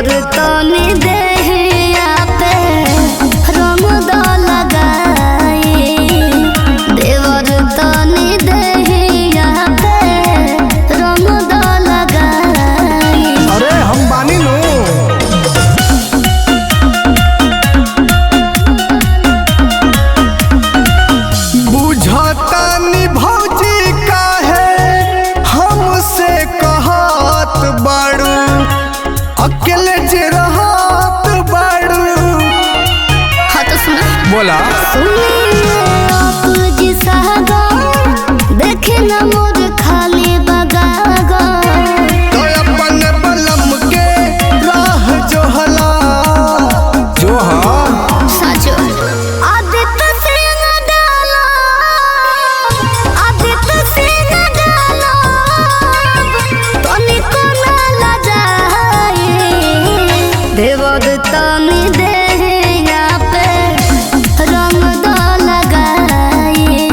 देवर तनी देहिया पे रंग द लगाई, देवर तनी देहिया पे रंग द लगाई। अरे हम बानी नु बुझतानी भौजी काहे हमसे कहत बाड़ू, अकेले जे रहत बाड़ू। हाँ तो सुना बोला देखे न मोर खाली बगागा, तो अपन बलम के राह जोहला जो साचो आदित्य सिंह डालो, आदित्य सिंह डालो तनिको न लजाई, देवर तनी देहिया पे रंग द लगाई,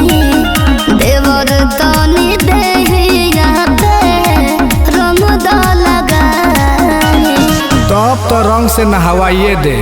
देवर तनी देहिया पे रंग द लगाई। तब तो रंग से नहवाइए दे।